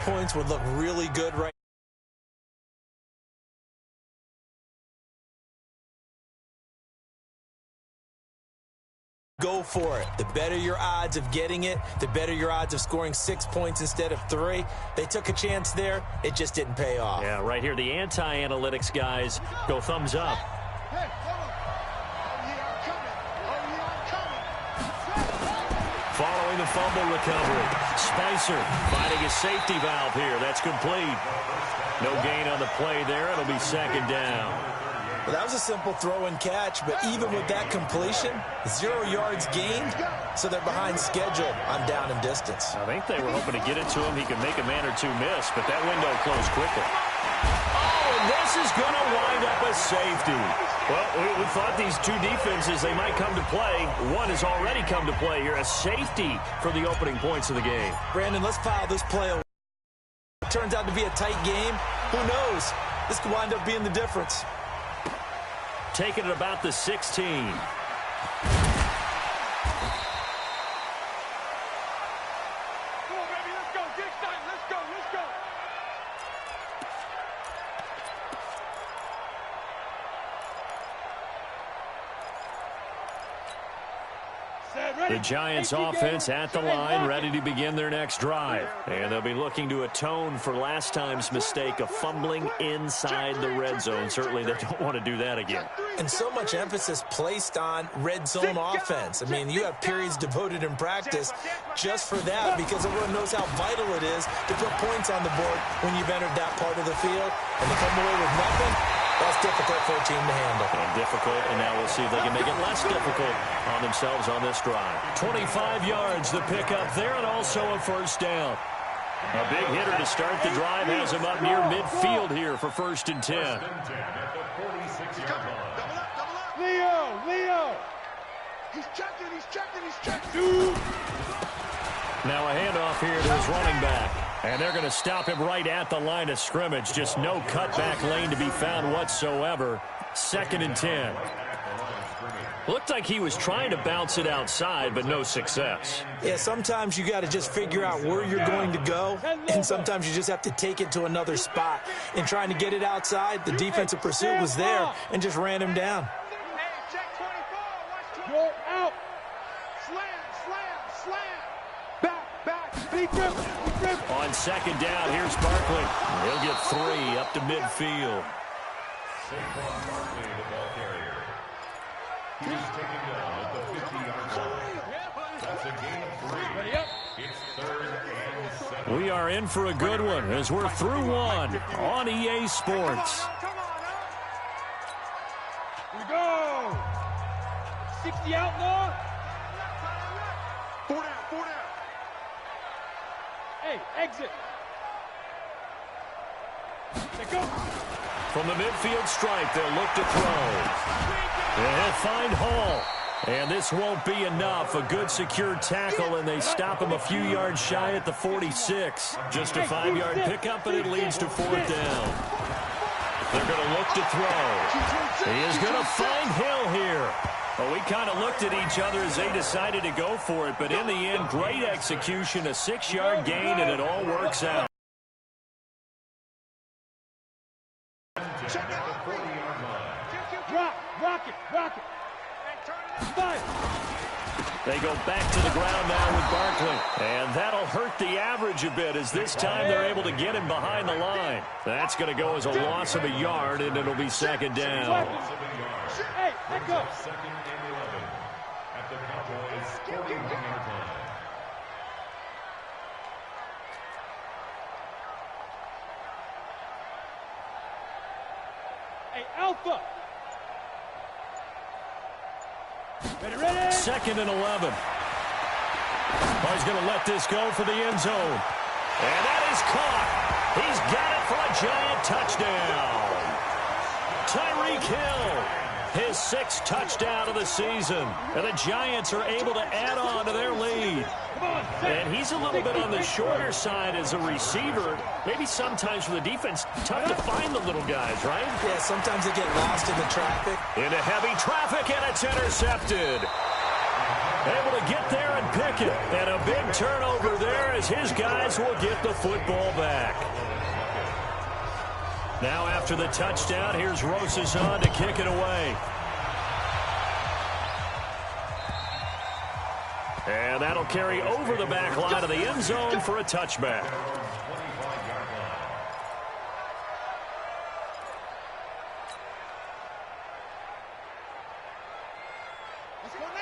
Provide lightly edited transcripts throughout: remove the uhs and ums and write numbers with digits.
points would look really good right Go for it. The better your odds of getting it, the better your odds of scoring 6 points instead of 3. They took a chance there. It just didn't pay off. Yeah, right here, the anti-analytics guys go thumbs up. Hey, Following the fumble recovery, Spicer finding his safety valve here. That's complete. No gain on the play there. It'll be second down. Well, that was a simple throw and catch, but even with that completion, 0 yards gained, so they're behind schedule on down and distance. I think they were hoping to get it to him. He could make a man or two miss, but that window closed quickly. Oh, and this is going to wind up a safety. Well, we thought these two defenses, they might come to play. One has already come to play here, a safety for the opening points of the game. Brandon, let's file this play away. It turns out to be a tight game. Who knows? This could wind up being the difference. Taking it about the 16. The Giants offense at the line, ready to begin their next drive. And they'll be looking to atone for last time's mistake of fumbling inside the red zone. Certainly they don't want to do that again. And so much emphasis placed on red zone offense. I mean, you have periods devoted in practice just for that because everyone knows how vital it is to put points on the board when you've entered that part of the field. And to come away with nothing, that's difficult for a team to handle. And difficult, and now we'll see if they can make it less difficult on themselves on this drive. 25 yards the pickup there, and also a first down. A big hitter to start the drive has him up near midfield here for 1st and 10. Leo! He's checking. Now a handoff here to his running back. And they're going to stop him right at the line of scrimmage. Just no cutback lane to be found whatsoever. 2nd and 10. Looked like he was trying to bounce it outside, but no success. Yeah, sometimes you got to just figure out where you're going to go, and sometimes you just have to take it to another spot. In trying to get it outside, the defensive pursuit was there and just ran him down. Go out. Slam. Back. On 2nd down, here's Barkley. He'll get 3 up to midfield. He's taken down at the 50-yard line. That's a gain of 3. It's 3rd and 7. We are in for a good one as we're through one on EA Sports. Here we go. 60 outlaw. 4 down. Hey, exit. They go. From the midfield stripe, they'll look to throw. And he'll find Hall. And this won't be enough. A good secure tackle, and they stop him a few yards shy at the 46. Just a 5-yard pickup, and it leads to 4th down. They're going to look to throw. He is going to find Hill here. Well, we kind of looked at each other as they decided to go for it, but in the end, great execution, a 6-yard gain, and it all works out. Rock it. They go back to the ground now with Barkley. And that'll hurt the average a bit as this time they're able to get him behind the line. That's going to go as a loss of a yard, and it'll be 2nd down. Hey, let go. 2nd and 11 at the Cowboys' 41-yard line. Hey, Alpha. Ready. 2nd and 11. Oh, he's going to let this go for the end zone. And that is caught. He's got it for a Giant touchdown. Tyreek Hill, his 6th touchdown of the season. And the Giants are able to add on to their lead. And he's a little bit on the shorter side as a receiver. Maybe sometimes for the defense, tough to find the little guys, right? Yeah, sometimes they get lost in the traffic. Into heavy traffic, and it's intercepted. Able to get there and pick it. And a big turnover there as his guys will get the football back. Now after the touchdown, here's Rosas on to kick it away. And that'll carry over the back line of the end zone for a touchback.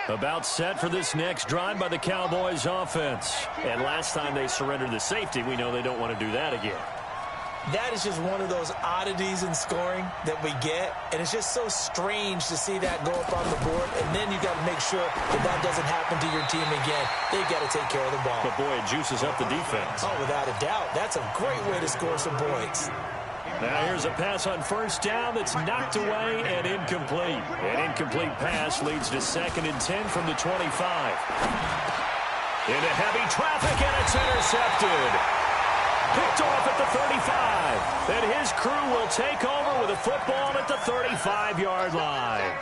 About set for this next drive by the Cowboys offense. And last time they surrendered the safety, we know they don't want to do that again. That is just one of those oddities in scoring that we get, and it's just so strange to see that go up on the board, and then you got to make sure that that doesn't happen to your team again. They've got to take care of the ball. But, boy, it juices up the defense. Oh, without a doubt. That's a great way to score some points. Now here's a pass on first down that's knocked away and incomplete. An incomplete pass leads to 2nd and 10 from the 25. Into heavy traffic, and it's intercepted. Picked off at the 35. And his crew will take over with a football at the 35-yard line.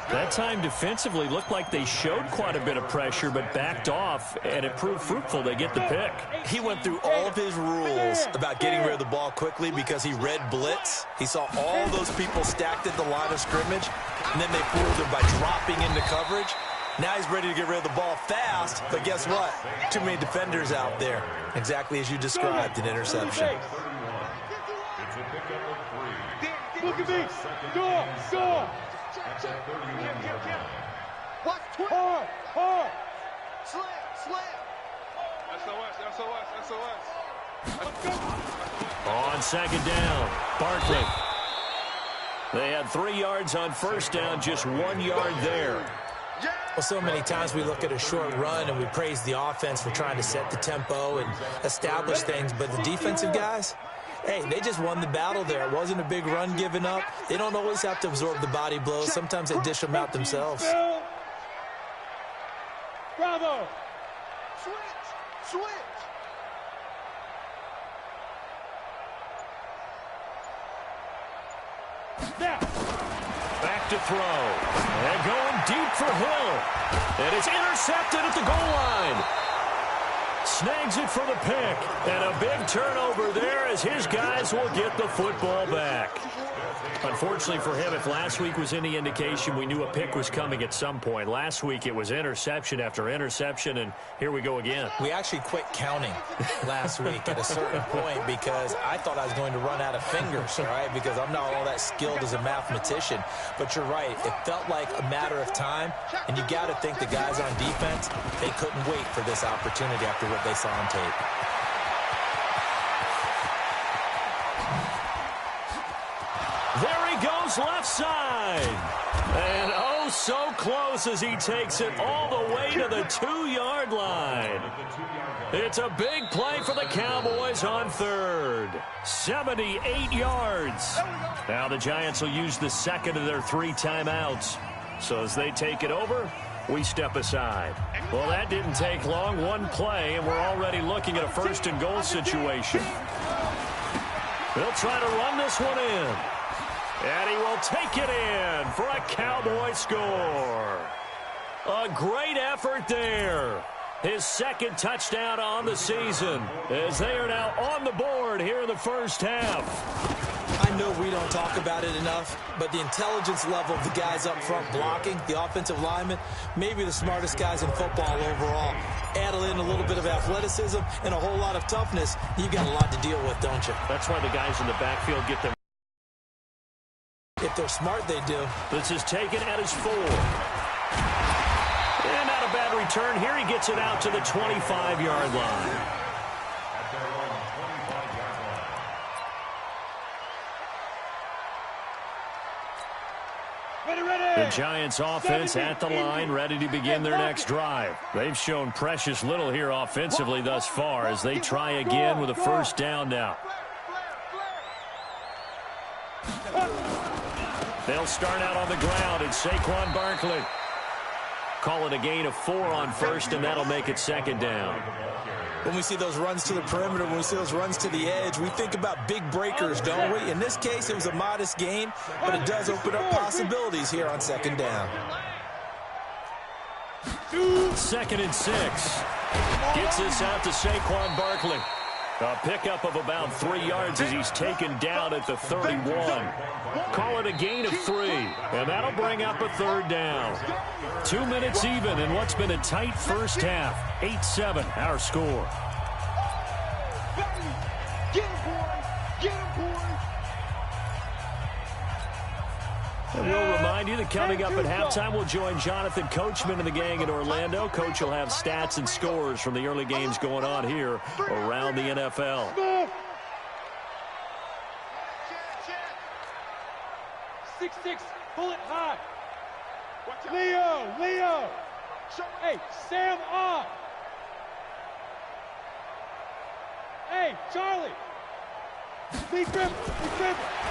That time defensively looked like they showed quite a bit of pressure but backed off, and it proved fruitful. They get the pick. He went through all of his rules about getting rid of the ball quickly because he read blitz. He saw all those people stacked at the line of scrimmage, and then they fooled him by dropping into coverage. Now he's ready to get rid of the ball fast, but guess what? Too many defenders out there. Exactly as you described, an interception. Look at me. Go. Hard. Slam. SOS. On 2nd down, Barkley. They had 3 yards on first down, just 1 yard there. Well, so many times we look at a short run and we praise the offense for trying to set the tempo and establish things, but the defensive guys, hey, they just won the battle there. It wasn't a big run given up. They don't always have to absorb the body blows. Sometimes they dish them out themselves. Bravo. Switch. Now. Back to throw. And going deep for Hill. And it's intercepted at the goal line. Snags it for the pick. And a big turnover there as his guys will get the football back. Unfortunately for him, if last week was any indication, we knew a pick was coming at some point. Last week it was interception after interception, and here we go again. We actually quit counting last week at a certain point because I thought I was going to run out of fingers, all right, because I'm not all that skilled as a mathematician. But you're right. It felt like a matter of time, and you got to think the guys on defense, they couldn't wait for this opportunity after what they saw on tape. There he goes left side. And oh, so close as he takes it all the way to the 2-yard line. It's a big play for the Cowboys on 3rd. 78 yards. Now the Giants will use the 2nd of their 3 timeouts. So as they take it over, we step aside. Well, that didn't take long. 1 play, and we're already looking at a 1st and goal situation. They'll try to run this one in. And he will take it in for a Cowboy score. A great effort there. His 2nd touchdown on the season as they are now on the board here in the first half. I know we don't talk about it enough, but the intelligence level of the guys up front blocking, the offensive linemen, maybe the smartest guys in football overall. Add in a little bit of athleticism and a whole lot of toughness, you've got a lot to deal with, don't you? That's why the guys in the backfield get them. If they're smart, they do. This is taken at his 4. And not a bad return here. He gets it out to the 25-yard line. The Giants offense at the line, ready to begin their next drive. They've shown precious little here offensively thus far as they try again with a 1st down now. They'll start out on the ground, and Saquon Barkley calling a gain of 4 on 1st, and that'll make it 2nd down. When we see those runs to the perimeter, when we see those runs to the edge, we think about big breakers, don't we? In this case, it was a modest gain, but it does open up possibilities here on 2nd down. 2nd and 6. Gets this out to Saquon Barkley. A pickup of about 3 yards as he's taken down at the 31. Call it a gain of 3, and that'll bring up a 3rd down. 2 minutes even in what's been a tight first half. 8-7, our score. Get him, boys! Get him, boys! And we'll remind you that coming up at halftime, we'll join Jonathan Coachman and the gang in Orlando. Coach will have stats and scores from the early games going on here around the NFL. 6-6, pull it high. Leo. Hey, Sam on. Hey, Charlie. Be grip.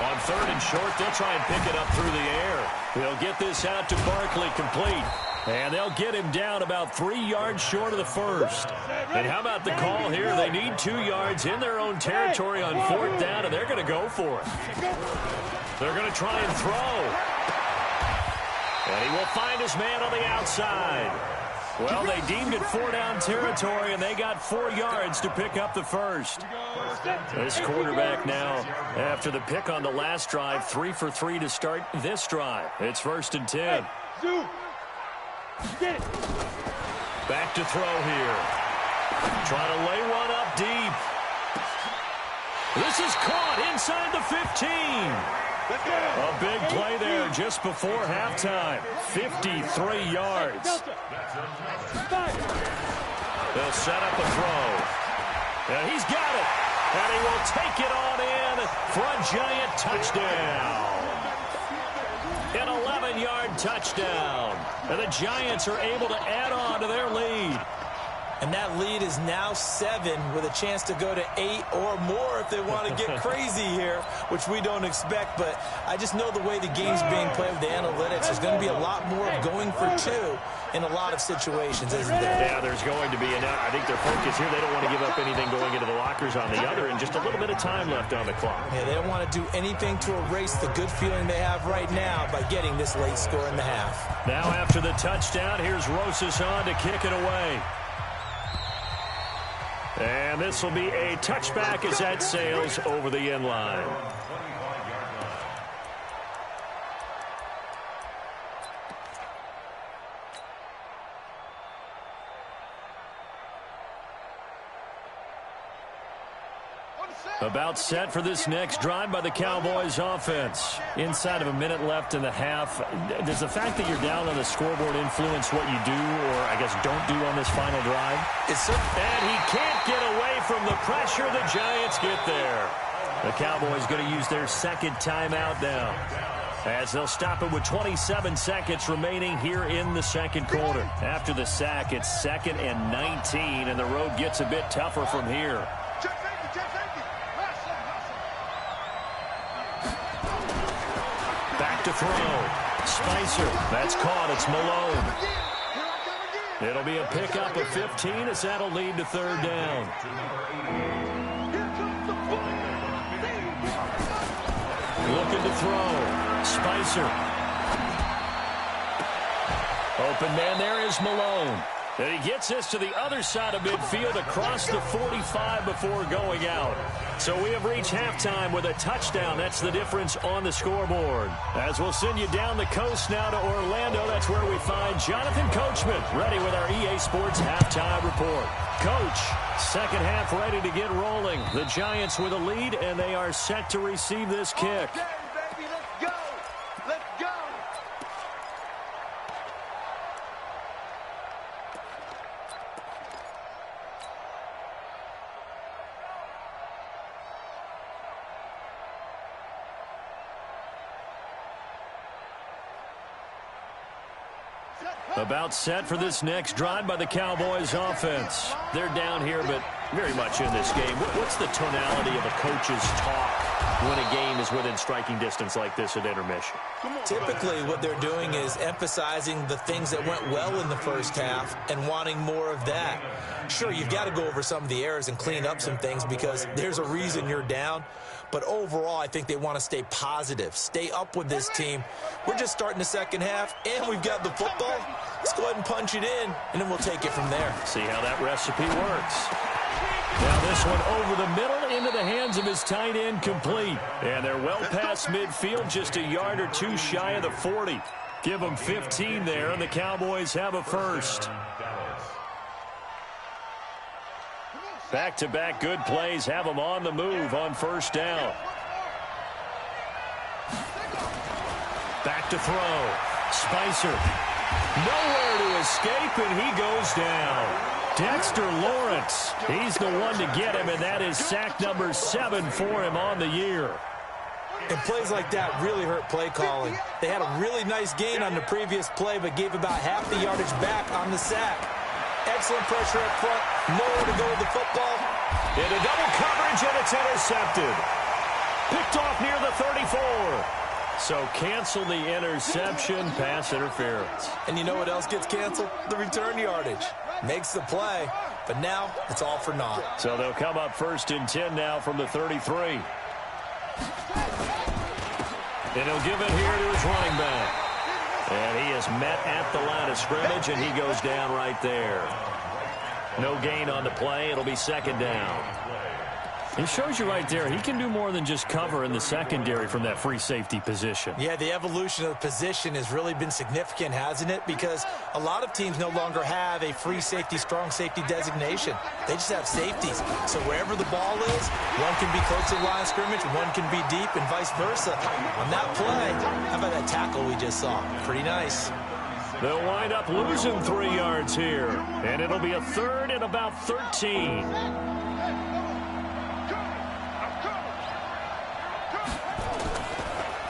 On 3rd and short, they'll try and pick it up through the air. They'll get this out to Barkley, complete. And they'll get him down about 3 yards short of the 1st. And how about the call here? They need 2 yards in their own territory on 4th down, and they're going to go for it. They're going to try and throw. And he will find his man on the outside. Well, they deemed it 4-down territory, and they got 4 yards to pick up the 1st. This quarterback now, after the pick on the last drive, 3 for 3 to start this drive. It's 1st and 10. Back to throw here. Trying to lay one up deep. This is caught inside the 15. A big play there just before halftime. 53 yards. They'll set up a throw. And he's got it. And he will take it on in for a giant touchdown. An 11-yard touchdown. And the Giants are able to add on to their lead. And that lead is now 7 with a chance to go to 8 or more if they want to get crazy here, which we don't expect. But I just know the way the game's being played with the analytics, there's going to be a lot more going for 2 in a lot of situations, isn't there? Yeah, there's going to be. And I think their focus here, they don't want to give up anything going into the lockers on the other, and just a little bit of time left on the clock. Yeah, they don't want to do anything to erase the good feeling they have right now by getting this late score in the half. Now after the touchdown, here's Rosas on to kick it away. And this will be a touchback as that sails over the end line. About set for this next drive by the Cowboys offense. Inside of a minute left in the half. Does the fact that you're down on the scoreboard influence what you do, or I guess don't do on this final drive? And he can't get away from the pressure. The Giants get there. The Cowboys going to use their 2nd timeout now, as they'll stop it with 27 seconds remaining here in the 2nd quarter. After the sack, it's 2nd and 19, and the road gets a bit tougher from here. Back to throw. Spicer. That's caught. It's Malone. It'll be a pickup of 15 as that'll lead to 3rd down. Looking to throw. Spicer. Open man there is Malone. And he gets this to the other side of midfield across the 45 before going out. So we have reached halftime with a touchdown. That's the difference on the scoreboard. As we'll send you down the coast now to Orlando, that's where we find Jonathan Coachman, ready with our EA Sports halftime report. Coach, 2nd half ready to get rolling. The Giants with a lead, and they are set to receive this kick. Okay, baby, let's go. Let's go. About set for this next drive by the Cowboys offense. They're down here, but very much in this game. What's the tonality of a coach's talk when a game is within striking distance like this at intermission? Typically, what they're doing is emphasizing the things that went well in the first half and wanting more of that. Sure, you've got to go over some of the errors and clean up some things because there's a reason you're down. But overall, I think they want to stay positive, stay up with this team. We're just starting the second half, and we've got the football. Let's go ahead and punch it in, and then we'll take it from there. See how that recipe works. Now this one over the middle into the hands of his tight end, complete. And they're well past midfield, just a yard or two shy of the 40. Give them 15 there, and the Cowboys have a first. Back-to-back good plays have them on the move on first down. Back to throw. Spicer. Nowhere to escape, and he goes down. Dexter Lawrence, he's the one to get him, and that is sack number 7 for him on the year. And plays like that really hurt play calling. They had a really nice gain on the previous play, but gave about half the yardage back on the sack. Excellent pressure up front. Nowhere to go with the football. Into double coverage, and it's intercepted. Picked off near the 34. So cancel the interception, pass interference. And you know what else gets canceled? The return yardage. Makes the play, but now it's all for naught. So they'll come up first and 10 now from the 33. And he'll give it here to his running back. And he is met at the line of scrimmage, and he goes down right there. No gain on the play. It'll be second down. It shows you right there, he can do more than just cover in the secondary from that free safety position. Yeah, the evolution of the position has really been significant, hasn't it? Because a lot of teams no longer have a free safety, strong safety designation. They just have safeties. So wherever the ball is, one can be close to the line of scrimmage, one can be deep, and vice versa. On that play, how about that tackle we just saw? Pretty nice. They'll wind up losing 3 yards here, and it'll be a third and about 13.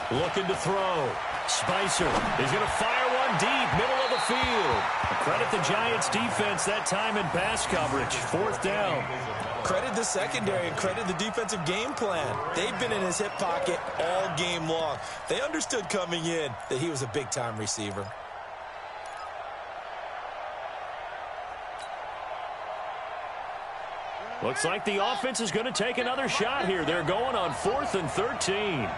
Looking to throw. Spicer is going to fire one deep, middle of the field. Credit the Giants defense that time in pass coverage. Fourth down. Credit the secondary and credit the defensive game plan. They've been in his hip pocket all game long. They understood coming in that he was a big-time receiver. Looks like the offense is going to take another shot here. They're going on 4th and 13.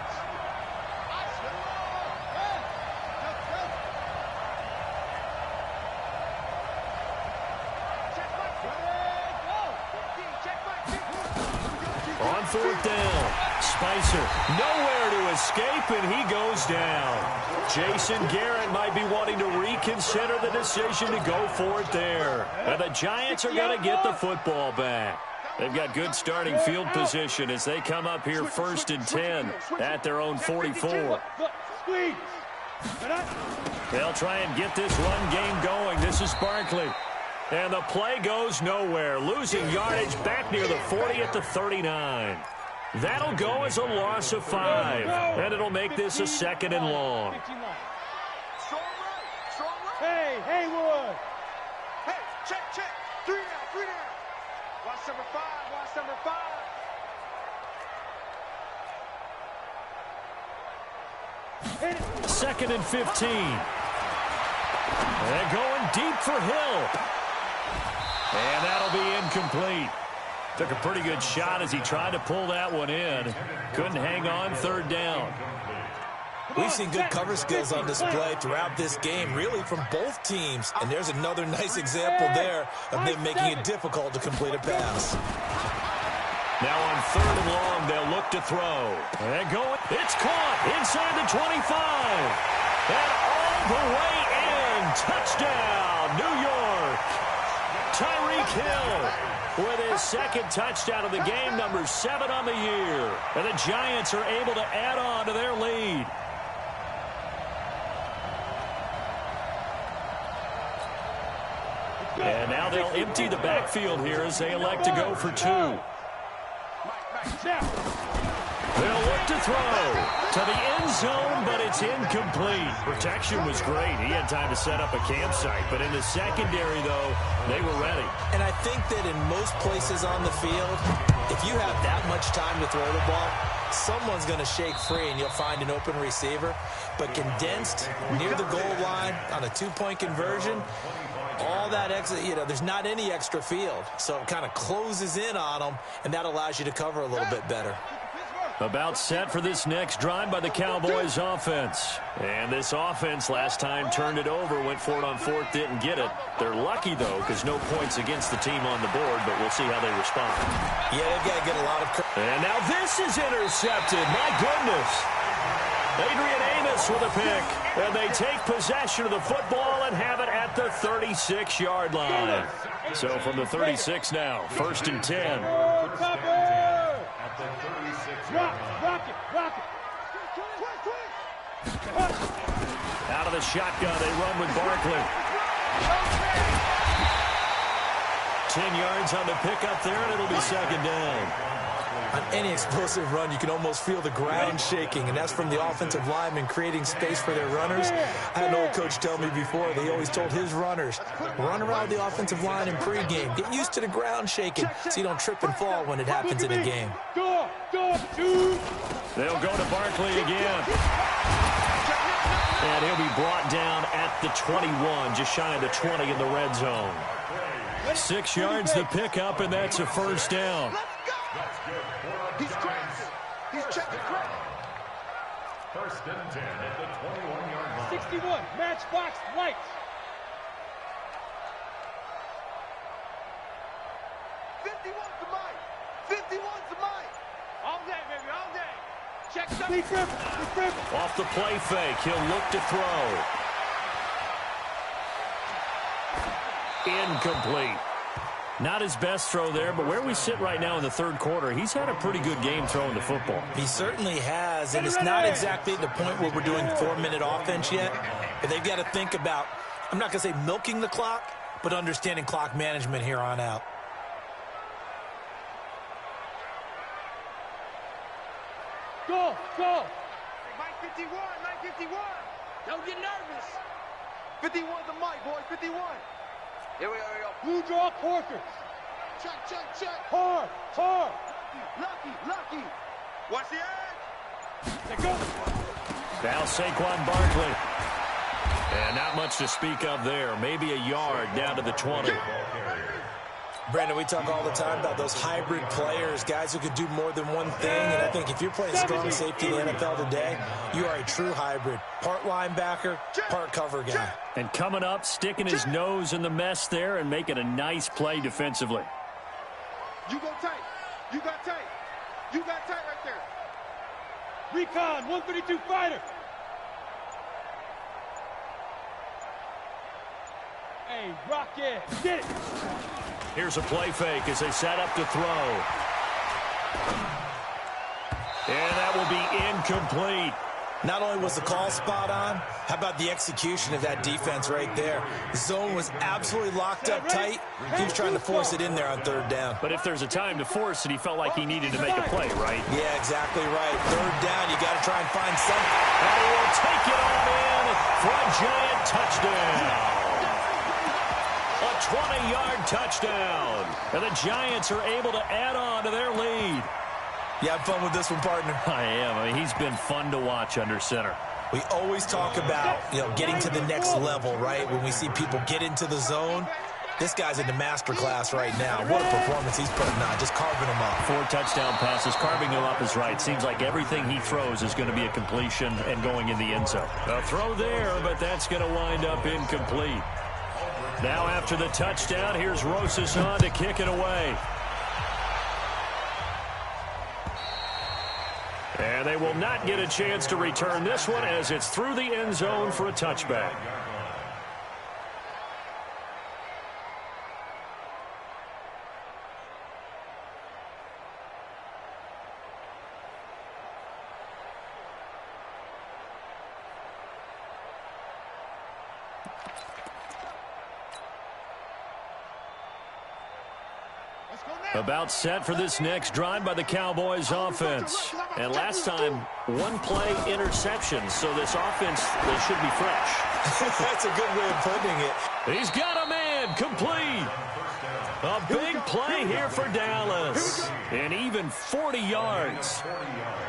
On 4th down, Spicer nowhere to escape, and he goes down. Jason Garrett might be wanting to reconsider the decision to go for it there. And the Giants are going to get the football back. They've got good starting field position as they come up here 1st and 10 at their own 44. They'll try and get this run game going. This is Barkley. And the play goes nowhere. Losing yardage back near the 40 at the 39. That'll go as a loss of 5. And it'll make this a 2nd and long. Hey, Haywood. Hey, check. 3 down. Watch number 5. 2nd and 15. They're going deep for Hill. And that'll be incomplete. Took a pretty good shot as he tried to pull that one in. Couldn't hang on, 3rd down. We've seen good cover skills on display throughout this game, really from both teams. And there's another nice example there of them making it difficult to complete a pass. Now on 3rd and long, they'll look to throw. And going, it's caught inside the 25. And all the way in. Touchdown, New York. Tyreek Hill with his 2nd touchdown of the game, number 7 on the year. And the Giants are able to add on to their lead. And now they'll empty the backfield here as they elect to go for 2. They'll look to throw to the end zone, but it's incomplete. Protection was great. He had time to set up a campsite, but in the secondary, though, they were ready. And I think that in most places on the field, if you have that much time to throw the ball, someone's going to shake free and you'll find an open receiver. But condensed near the goal line on a 2-point conversion, all that extra, there's not any extra field. So it kind of closes in on them, and that allows you to cover a little bit better. About set for this next drive by the Cowboys offense. And this offense last time turned it over, went for it on fourth, didn't get it. They're lucky, though, because no points against the team on the board, but we'll see how they respond. Yeah, they've got to get a lot of... And now this is intercepted. My goodness. Adrian Amos with a pick. And they take possession of the football and have it at the 36-yard line. So from the 36 now, 1st and 10. Rock it. Out of the shotgun, they run with Barkley. 10 yards on the pickup there, and it'll be 2nd down. On any explosive run, you can almost feel the ground shaking, and that's from the offensive linemen creating space for their runners. I had an old coach tell me before, that he always told his runners, run around the offensive line in pregame. Get used to the ground shaking so you don't trip and fall when it happens in a game. They'll go to Barkley again. And he'll be brought down at the 21, just shy of the 20 in the red zone. 6 yards the pickup, and that's a 1st down. He's crazy. He's checking crazy. 1st and 10 at the 21-yard line. 61, matchbox lights. 51's the mic. 51's the mic. All day, baby, all day. Check something. Be careful. Off the play fake, he'll look to throw. Incomplete. Not his best throw there, but where we sit right now in the 3rd quarter, he's had a pretty good game throwing the football. He certainly has, and it's not exactly at the point where we're doing 4-minute offense yet, but they've got to think about, I'm not going to say milking the clock, but understanding clock management here on out. Go. Mike 51, Mike 51. Don't get nervous. 51's the mic, boys, 51. Here we go. Blue draw quarters. Check. Hard. Lucky. Watch the edge. They go. Now Saquon Barkley. And not much to speak of there. Maybe a yard down to the 20. Brandon, we talk all the time about those hybrid players, guys who could do more than one thing. And I think if you're playing strong safety in the NFL today, you are a true hybrid. Part linebacker, part cover guy. And coming up, sticking his nose in the mess there and making a nice play defensively. You go tight. You got tight. You got tight right there. Recon, 132 fighter. Hey, rock it. Get it. Here's a play fake as they set up to throw. And that will be incomplete. Not only was the call spot on, how about the execution of that defense right there? The zone was absolutely locked up tight. He was trying to force it in there on 3rd down. But if there's a time to force it, he felt like he needed to make a play, right? Yeah, exactly right. 3rd down, you got to try and find something. And he will take it on in for a giant touchdown. A 20-yard touchdown. And the Giants are able to add on to their lead. You have fun with this one, partner? I am. I mean, he's been fun to watch under center. We always talk about, getting to the next level, right? When we see people get into the zone, this guy's in the master class right now. What a performance he's putting on, just carving them up. 4 touchdown passes. Carving him up is right. Seems like everything he throws is going to be a completion and going in the end zone. A throw there, but that's going to wind up incomplete. Now after the touchdown, here's Rosas on to kick it away. And they will not get a chance to return this one as it's through the end zone for a touchback. About set for this next drive by the Cowboys offense. And last time, 1 play interception, so this offense, they should be fresh. That's a good way of putting it. He's got a man, complete. A big play here for Dallas. And even 40 yards.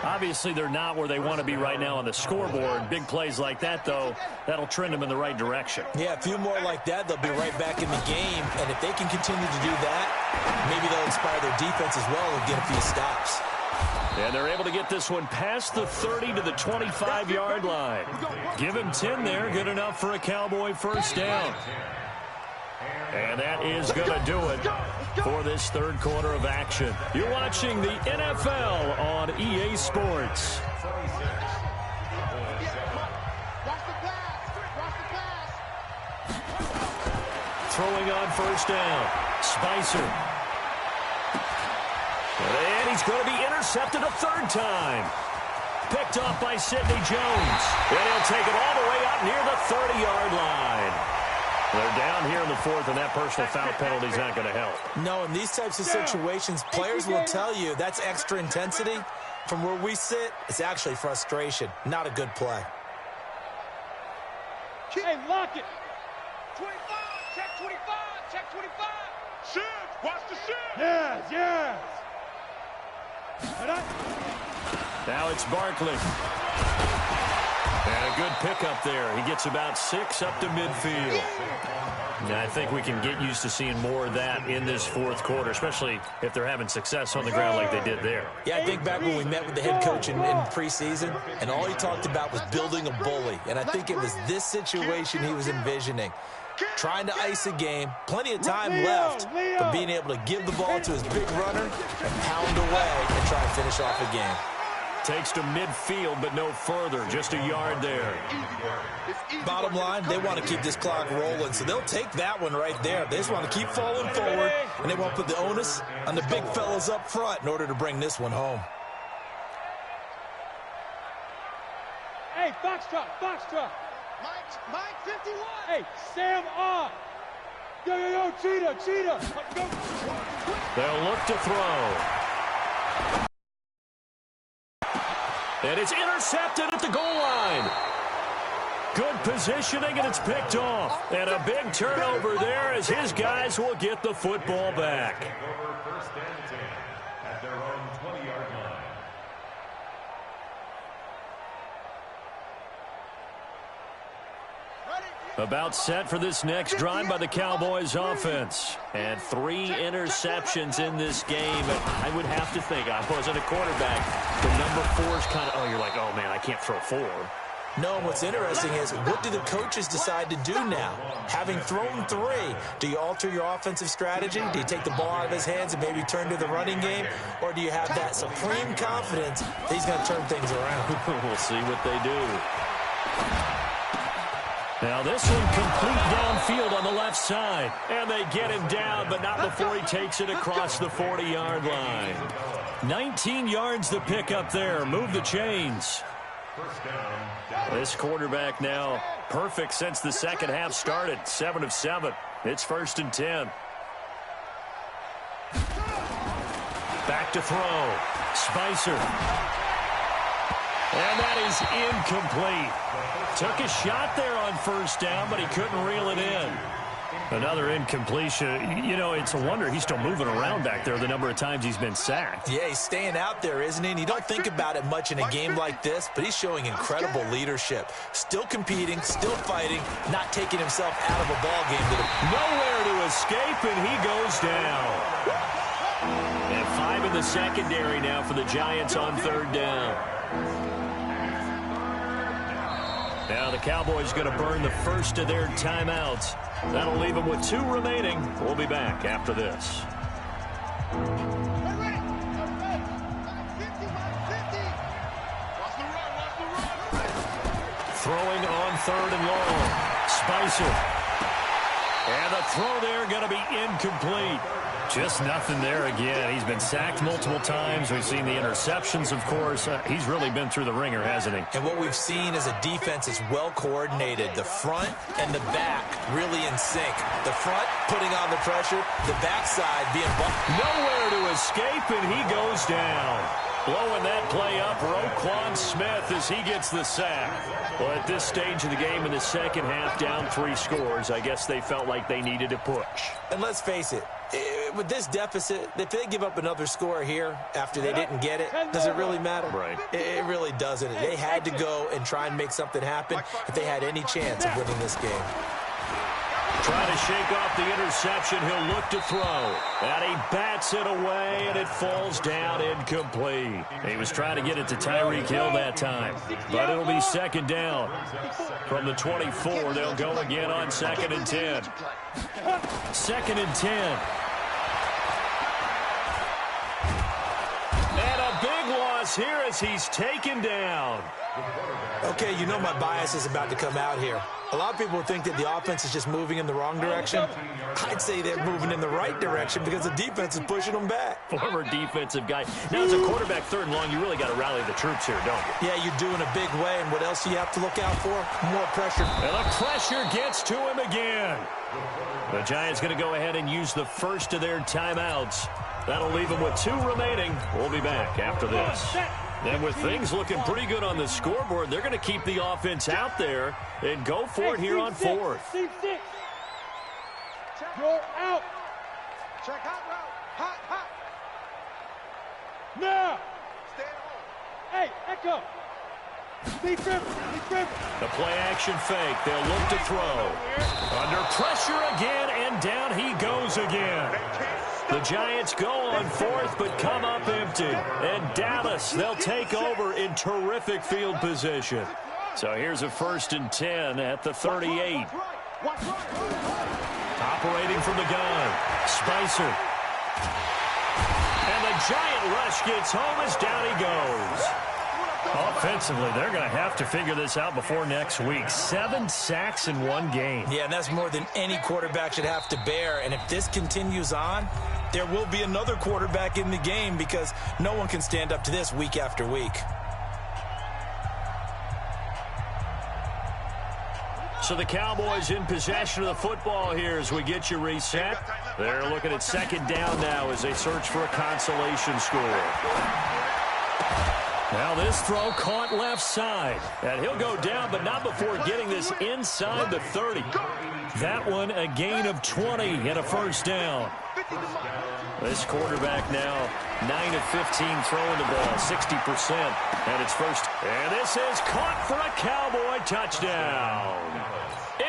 Obviously, they're not where they want to be right now on the scoreboard. Big plays like that, though, that'll trend them in the right direction. Yeah, a few more like that, they'll be right back in the game. And if they can continue to do that, maybe they'll inspire their defense as well and get a few stops. And they're able to get this one past the 30 to the 25-yard line. Give him 10 there. Good enough for a Cowboy first down. And that is going to do it for this third quarter of action. You're watching the NFL on EA Sports. Throwing on first down. Spicer. And he's going to be intercepted a third time. Picked off by Sidney Jones. And he'll take it all the way up near the 30-yard line. They're down here in the fourth, and that personal foul penalty is not going to help. No, in these types of situations, players will tell you that's extra intensity. From where we sit, it's actually frustration. Not a good play. Hey, lock it. 25, check 25, check 25. Shift, watch the shift. Yes, yes. Now it's Barkley. And a good pickup there. He gets about 6 up to midfield. And I think we can get used to seeing more of that in this fourth quarter, especially if they're having success on the ground like they did there. Yeah, I think back when we met with the head coach in preseason, and all he talked about was building a bully. And I think it was this situation he was envisioning. Trying to ice a game, plenty of time left, but being able to give the ball to his big runner and pound away and try and finish off a game. Takes to midfield, but no further. Just a yard there. Bottom line, they want to keep this clock rolling, so they'll take that one right there. They just want to keep falling forward, and they want to put the onus on the big fellas up front in order to bring this one home. Hey, Foxtrot, Foxtrot. Mike 51. Hey, Sam off. Yo, yo, yo, Cheetah, Cheetah. Go. They'll look to throw. And it's intercepted at the goal line. Good positioning, and it's picked off. And a big turnover there as his guys will get the football back. First and 10 at their own 20-yard line. About set for this next drive by the Cowboys offense. And 3 interceptions in this game. I would have to think, I wasn't a quarterback, the number 4 is kind of, oh, you're like, oh, man, I can't throw 4. No, and what's interesting is, what do the coaches decide to do now? Having thrown 3, do you alter your offensive strategy? Do you take the ball out of his hands and maybe turn to the running game? Or do you have that supreme confidence that he's going to turn things around? We'll see what they do. Now this one complete downfield on the left side. And they get him down, but not before he takes it across the 40-yard line. 19 yards to pick up there. Move the chains. This quarterback now perfect since the second half started. 7 of 7. It's 1st and 10. Back to throw. Spicer. And that is incomplete. Took a shot there on first down, but he couldn't reel it in. Another incompletion. You know, it's a wonder he's still moving around back there the number of times he's been sacked. Yeah, he's staying out there, isn't he? And you don't think about it much in a game like this, but he's showing incredible leadership. Still competing, still fighting, not taking himself out of a ball game. Nowhere to escape, and he goes down. And 5 in the secondary now for the Giants on 3rd down. Now the Cowboys going to burn the first of their timeouts. That'll leave them with 2 remaining. We'll be back after this. Throwing on 3rd and long. Spicer. And the throw there going to be incomplete. Just nothing there again. He's been sacked multiple times. We've seen the interceptions, of course. He's really been through the ringer, hasn't he? And what we've seen is a defense that's well coordinated. The front and the back really in sync. The front putting on the pressure, the backside being bumped. Nowhere to escape, and he goes down. Blowing that play up, Roquan Smith, as he gets the sack. Well, at this stage of the game in the second half, down 3 scores, I guess they felt like they needed to push. And let's face it, with this deficit, if they give up another score here after they didn't get it, does it really matter? Right. It really doesn't. They had to go and try and make something happen if they had any chance of winning this game. Trying to shake off the interception. He'll look to throw. And he bats it away, and it falls down incomplete. He was trying to get it to Tyreek Hill that time. But it'll be second down. From the 24, they'll go again on 2nd and 10. 2nd and 10. And a big loss here as he's taken down. Okay, you know my bias is about to come out here. A lot of people think that the offense is just moving in the wrong direction. I'd say they're moving in the right direction because the defense is pushing them back. Former defensive guy. Now, as a quarterback 3rd and long, you really got to rally the troops here, don't you? Yeah, you're doing a big way, and what else do you have to look out for? More pressure. And the pressure gets to him again. The Giants going to go ahead and use the first of their timeouts. That'll leave them with 2 remaining. We'll be back after this. And with things looking pretty good on the scoreboard, they're going to keep the offense out there and go for it here on 4th. You're out. Check hot route. Hot, hot. Now. Stay at home. Hey, Echo. Be dribble. The play action fake. They'll look to throw. Under pressure again, and down he goes again. The Giants go on 4th, but come up empty. And Dallas, they'll take over in terrific field position. So here's a 1st and 10 at the 38. Operating from the gun, Spicer. And the Giant rush gets home as down he goes. Offensively, they're going to have to figure this out before next week. 7 sacks in 1 game. Yeah, and that's more than any quarterback should have to bear. And if this continues on, there will be another quarterback in the game because no one can stand up to this week after week. So the Cowboys in possession of the football here as we get you reset. They're looking at 2nd down now as they search for a consolation score. Now this throw caught left side. And he'll go down, but not before getting this inside the 30. That one a gain of 20 and a 1st down. This quarterback now 9 of 15 throwing the ball, 60%. And it's first. And this is caught for a Cowboy touchdown.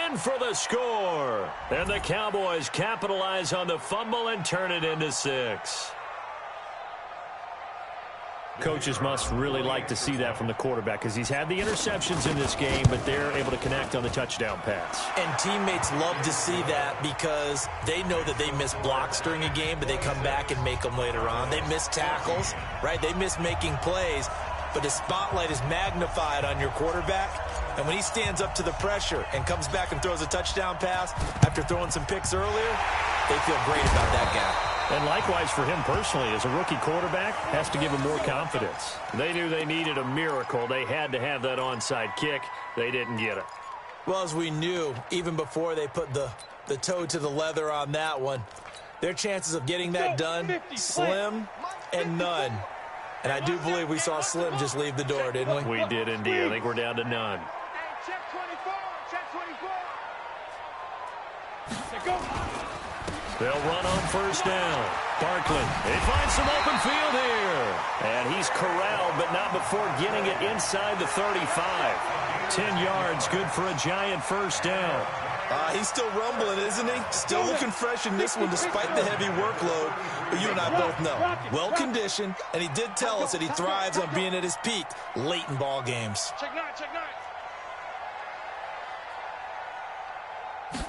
In for the score. And the Cowboys capitalize on the fumble and turn it into 6. Coaches must really like to see that from the quarterback because he's had the interceptions in this game, but they're able to connect on the touchdown pass. And teammates love to see that because they know that they miss blocks during a game, but they come back and make them later on. They miss tackles, right? They miss making plays, but the spotlight is magnified on your quarterback. And when he stands up to the pressure and comes back and throws a touchdown pass after throwing some picks earlier, they feel great about that guy. And likewise for him personally, as a rookie quarterback, has to give him more confidence. They knew they needed a miracle. They had to have that onside kick. They didn't get it. Well, as we knew, even before they put the toe to the leather on that one, their chances of getting that done, slim and none. And I do believe we saw Slim just leave the door, didn't we? We did indeed. I think we're down to none. Check 24. Check 24. Go. They'll run on 1st down. Barkley, he finds some open field here. And he's corralled, but not before getting it inside the 35. 10 yards, good for a Giant 1st down. He's still rumbling, isn't he? Still looking fresh in this one despite the heavy workload. But you and I both know, well-conditioned, and he did tell us that he thrives on being at his peak late in ball games. Check 9, check 9.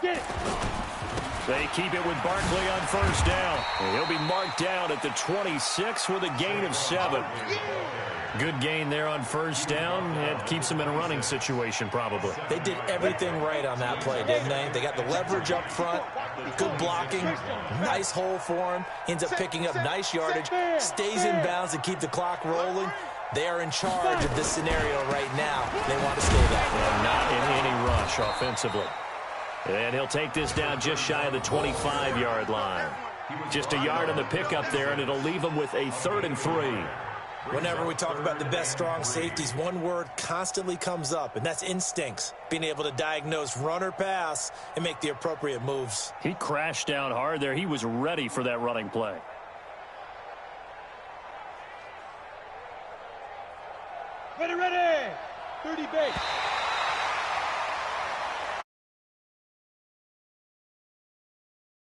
Get it. They keep it with Barkley on 1st down. And he'll be marked down at the 26 with a gain of 7. Good gain there on 1st down. It keeps them in a running situation probably. They did everything right on that play, didn't they? They got the leverage up front, good blocking, nice hole for him, ends up picking up nice yardage, stays in bounds to keep the clock rolling. They are in charge of this scenario right now. They want to stay that way. And not in any rush offensively. And he'll take this down just shy of the 25-yard line. Just a yard on the pickup there, and it'll leave him with a 3rd and 3. Whenever we talk about the best strong safeties, one word constantly comes up, and that's instincts. Being able to diagnose run or pass and make the appropriate moves. He crashed down hard there. He was ready for that running play. Ready. 30 base.